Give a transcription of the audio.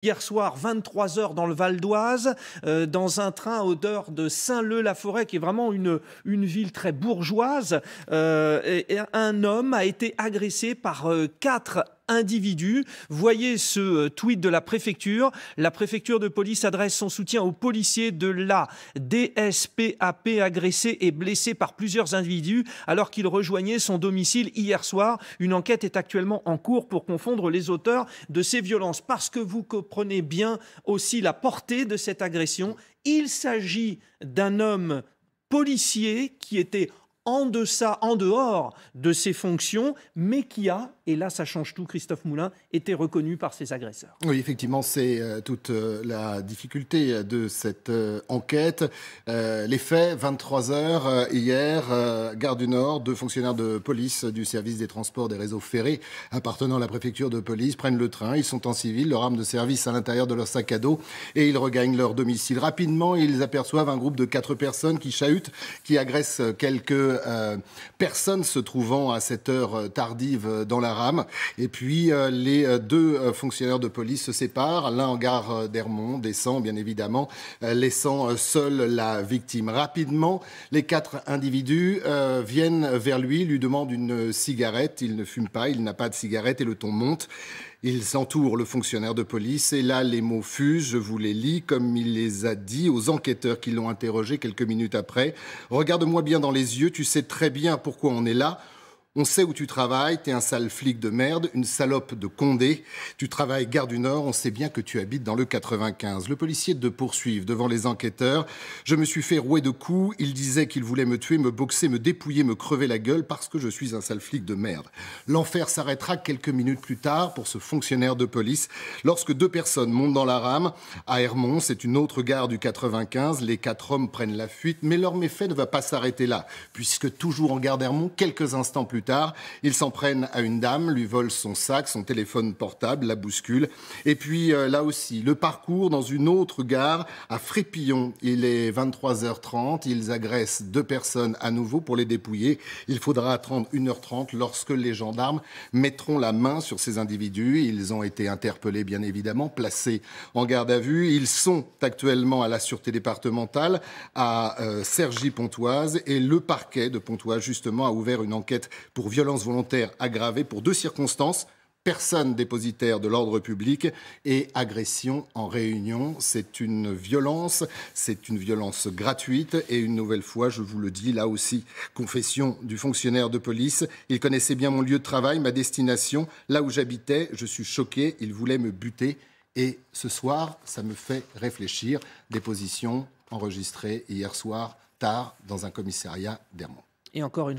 Hier soir, 23 heures dans le Val d'Oise, dans un train à hauteur de Saint-Leu-la-Forêt, qui est vraiment une ville très bourgeoise. Et un homme a été agressé par 4 individus. Voyez ce tweet de la préfecture. La préfecture de police adresse son soutien aux policiers de la DSPAP agressés et blessés par plusieurs individus alors qu'il rejoignait son domicile hier soir. Une enquête est actuellement en cours pour confondre les auteurs de ces violences. Parce que vous comprenez bien aussi la portée de cette agression. Il s'agit d'un homme policier qui était en dehors de ses fonctions, mais qui a, et là ça change tout, Christophe Moulin, été reconnu par ses agresseurs. Oui, effectivement, c'est toute la difficulté de cette enquête. Les faits, 23 heures hier, gare du Nord, 2 fonctionnaires de police du service des transports des réseaux ferrés appartenant à la préfecture de police prennent le train. Ils sont en civil, leur arme de service à l'intérieur de leur sac à dos et ils regagnent leur domicile. Rapidement, ils aperçoivent un groupe de 4 personnes qui chahutent, qui agressent quelques personnes se trouvant à cette heure tardive dans la rame. Et puis les 2 fonctionnaires de police se séparent. L'un en gare d'Hermont descend bien évidemment, laissant seule la victime. Rapidement, les 4 individus viennent vers lui, lui demandent une cigarette. Il ne fume pas, il n'a pas de cigarette et le ton monte. Ils entourent le fonctionnaire de police et là, les mots fusent, je vous les lis, comme il les a dit aux enquêteurs qui l'ont interrogé quelques minutes après. « Regarde-moi bien dans les yeux, tu sais très bien pourquoi on est là. On sait où tu travailles, t'es un sale flic de merde, une salope de Condé. Tu travailles gare du Nord, on sait bien que tu habites dans le 95. » Le policier de poursuivre devant les enquêteurs. « Je me suis fait rouer de coups, il disait qu'il voulait me tuer, me boxer, me dépouiller, me crever la gueule parce que je suis un sale flic de merde. » L'enfer s'arrêtera quelques minutes plus tard pour ce fonctionnaire de police. Lorsque 2 personnes montent dans la rame, à Hermont, c'est une autre gare du 95, les 4 hommes prennent la fuite, mais leur méfait ne va pas s'arrêter là, puisque toujours en gare d'Hermont, quelques instants plus tard, ils s'en prennent à une dame, lui volent son sac, son téléphone portable, la bousculent. Et puis là aussi, le parcours dans une autre gare à Frépillon. Il est 23h30, ils agressent 2 personnes à nouveau pour les dépouiller. Il faudra attendre 1h30 lorsque les gendarmes mettront la main sur ces individus. Ils ont été interpellés bien évidemment, placés en garde à vue. Ils sont actuellement à la sûreté départementale à Cergy-Pontoise et le parquet de Pontoise justement a ouvert une enquête pour violence volontaire aggravée pour 2 circonstances. Personne dépositaire de l'ordre public et agression en réunion. C'est une violence gratuite et une nouvelle fois, je vous le dis, là aussi, confession du fonctionnaire de police. Il connaissait bien mon lieu de travail, ma destination, là où j'habitais. Je suis choqué, il voulait me buter. Et ce soir, ça me fait réfléchir. Déposition enregistrée hier soir, tard, dans un commissariat d'Hermont. Et encore une